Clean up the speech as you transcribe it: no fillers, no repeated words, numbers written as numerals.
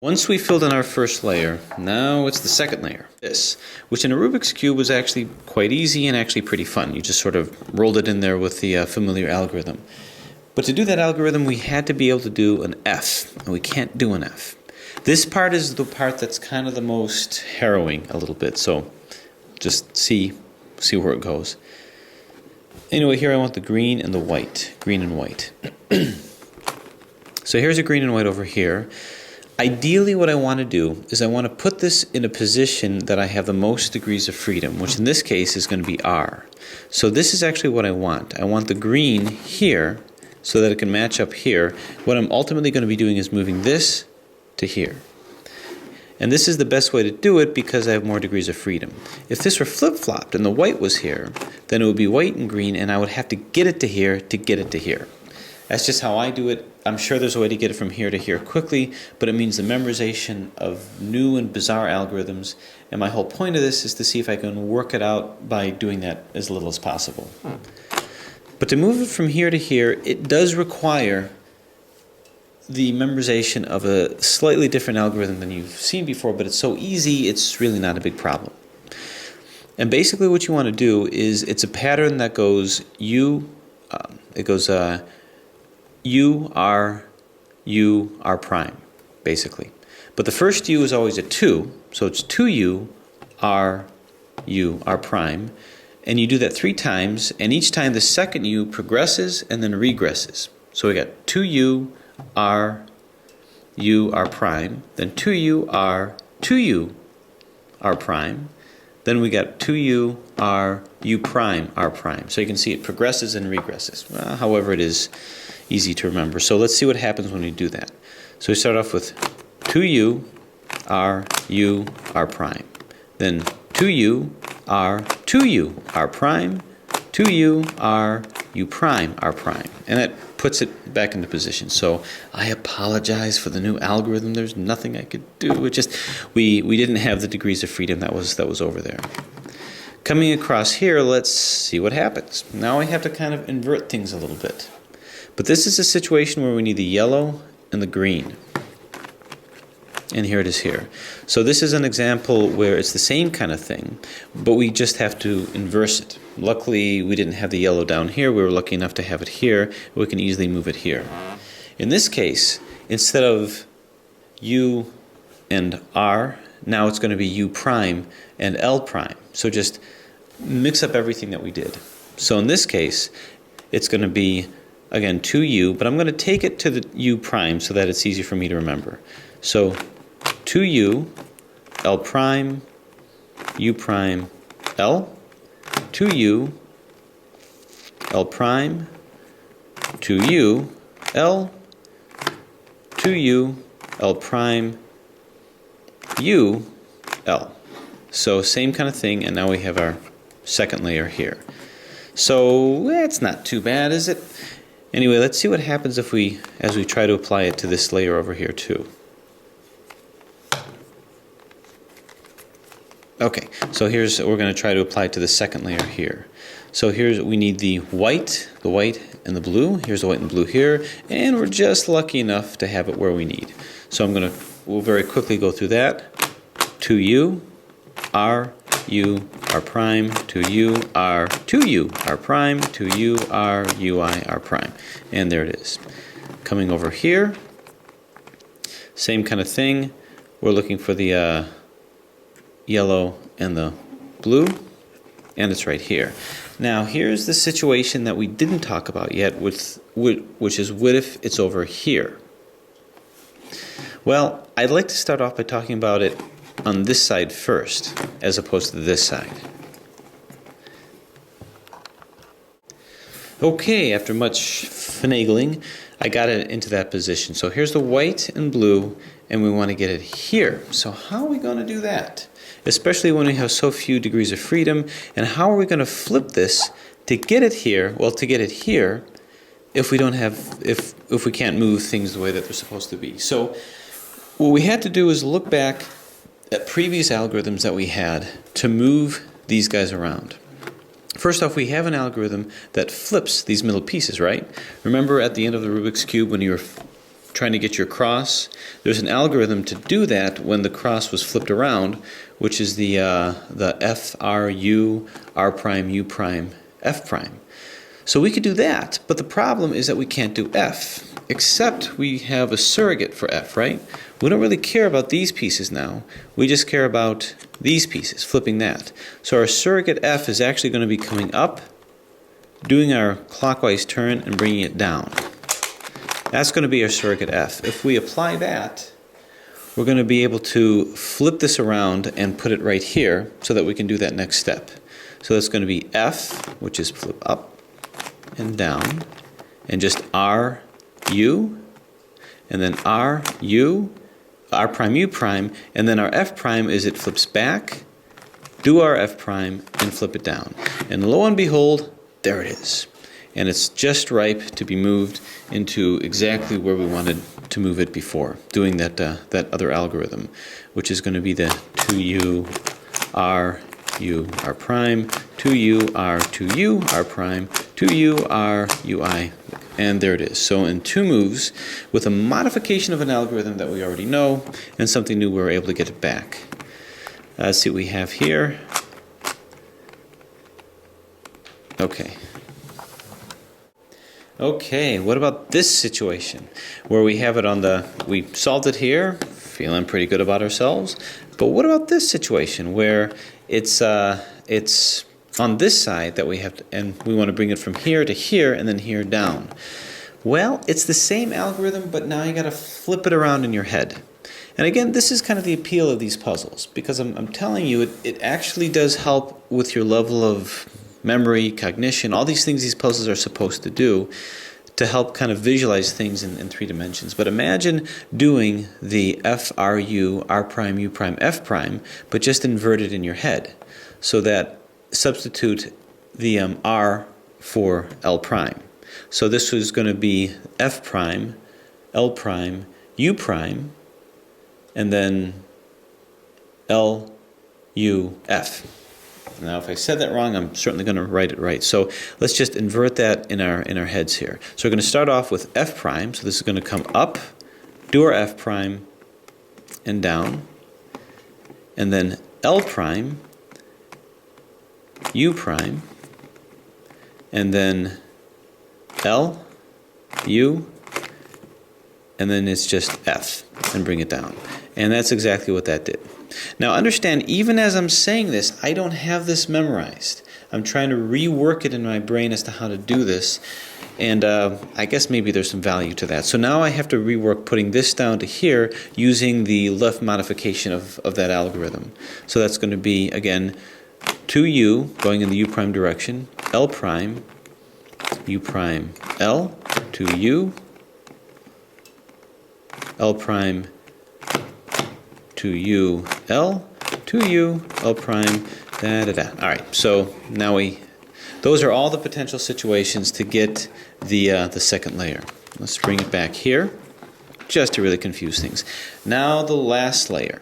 Once we filled in our first layer, now it's the second layer, this, which in a Rubik's Cube was actually quite easy and actually pretty fun. You just sort of rolled it in there with the familiar algorithm. But to do that algorithm, we had to be able to do an F, and we can't do an F. This part is the part that's kind of the most harrowing a little bit, so just see where it goes. Anyway, here I want the green and the white, green and white. So here's a green and white over here. Ideally, what I want to do is I want to put this in a position that I have the most degrees of freedom, which in this case is going to be R. So this is actually what I want. I want the green here so that it can match up here. What I'm ultimately going to be doing is moving this to here. And this is the best way to do it because I have more degrees of freedom. If this were flip-flopped and the white was here, then it would be white and green, and I would have to get it to here to get it to here. That's just how I do it. I'm sure there's a way to get it from here to here quickly, but it means the memorization of new and bizarre algorithms, and my whole point of this is to see if I can work it out by doing that as little as possible. But to move it from here to here, it does require the memorization of a slightly different algorithm than you've seen before, but it's so easy, it's really not a big problem. And basically what you want to do is, it's a pattern that goes U, U, R, U, R prime, basically. But the first U is always a 2, so it's 2U, R, U, R prime. And you do that 3 times, and each time the second U progresses and then regresses. So we got 2U, R, U, R prime, then 2U, R, 2U, R prime. Then we got 2U, R, U prime, R prime. So you can see it progresses and regresses. However, it is easy to remember. So let's see what happens when we do that. So we start off with 2U, R, U, R prime. Then 2U, R, 2U, R prime, 2U, R, U prime, R prime. And that puts it back into position. So I apologize for the new algorithm. There's nothing I could do. It just, we didn't have the degrees of freedom that was over there. Coming across here, let's see what happens. Now I have to kind of invert things a little bit. But this is a situation where we need the yellow and the green. And here it is here. So this is an example where it's the same kind of thing, but we just have to inverse it. Luckily, we didn't have the yellow down here. We were lucky enough to have it here. We can easily move it here. In this case, instead of U and R, now it's going to be U prime and L prime. So just mix up everything that we did. So in this case, it's going to be, again, 2U, but I'm going to take it to the U prime so that it's easy for me to remember. So 2U, L prime, U prime, L, 2U, L prime, 2U, L, 2U, L prime, U, L. So same kind of thing, and now we have our second layer here. So that's not too bad, is it? Anyway, let's see what happens as we try to apply it to this layer over here too. Okay, so we're going to try to apply it to the second layer here. So we need the white and the blue. Here's the white and blue here, and we're just lucky enough to have it where we need. So we'll very quickly go through that. 2U, R, U, R prime, 2U, R, 2U, R prime, 2U, R, UI, R prime. And there it is. Coming over here, same kind of thing. We're looking for the yellow and the blue, and it's right here. Now here's the situation that we didn't talk about yet, which is what if it's over here? Well, I'd like to start off by talking about it on this side first, as opposed to this side. Okay, after much finagling, I got it into that position. So here's the white and blue, and we want to get it here. So how are we going to do that? Especially when we have so few degrees of freedom, and how are we going to flip this to get it here? Well, to get it here, if we can't move things the way that they're supposed to be. So what we had to do is look back at previous algorithms that we had to move these guys around. First off, we have an algorithm that flips these middle pieces, right? Remember at the end of the Rubik's Cube when you were trying to get your cross. There's an algorithm to do that when the cross was flipped around, which is the F, R, U, R prime, U prime, F prime. So we could do that, but the problem is that we can't do F, except we have a surrogate for F, right? We don't really care about these pieces now. We just care about these pieces, flipping that. So our surrogate F is actually going to be coming up, doing our clockwise turn, and bringing it down. That's going to be our surrogate F. If we apply that, we're going to be able to flip this around and put it right here so that we can do that next step. So that's going to be F, which is flip up and down, and just R, U, and then R, U, R prime, U prime, and then our F prime is it flips back, do our F prime, and flip it down. And lo and behold, there it is. And it's just ripe to be moved into exactly where we wanted to move it before, doing that other algorithm, which is going to be the 2U, R, U, R prime, 2U, R, 2U, R prime, 2U, R, UI, and there it is. So in 2 moves, with a modification of an algorithm that we already know, and something new, we were able to get it back. Let's see what we have here. Okay, what about this situation where we have it on we solved it here, feeling pretty good about ourselves, but what about this situation where it's on this side that we have to, and we want to bring it from here to here and then here down. Well, it's the same algorithm, but now you got to flip it around in your head. And again, this is kind of the appeal of these puzzles, because I'm telling you, it actually does help with your level of memory, cognition, all these things these puzzles are supposed to do to help kind of visualize things in 3 dimensions. But imagine doing the F, R, U, R prime, U prime, F prime, but just invert it in your head. So that substitute the R for L prime. So this was going to be F prime, L prime, U prime, and then L, U, F. Now, if I said that wrong, I'm certainly going to write it right. So let's just invert that in our heads here. So we're going to start off with F prime. So this is going to come up, do our F prime, and down, and then L prime, U prime, and then L, U, and then it's just F, and bring it down. And that's exactly what that did. Now understand, even as I'm saying this, I don't have this memorized. I'm trying to rework it in my brain as to how to do this, and I guess maybe there's some value to that. So now I have to rework putting this down to here using the left modification of that algorithm. So that's going to be, again, 2U going in the U prime direction, L prime, U prime, L, 2U, L prime, 2U, L, 2U, L prime, da da da. All right, so now those are all the potential situations to get the second layer. Let's bring it back here, just to really confuse things. Now the last layer.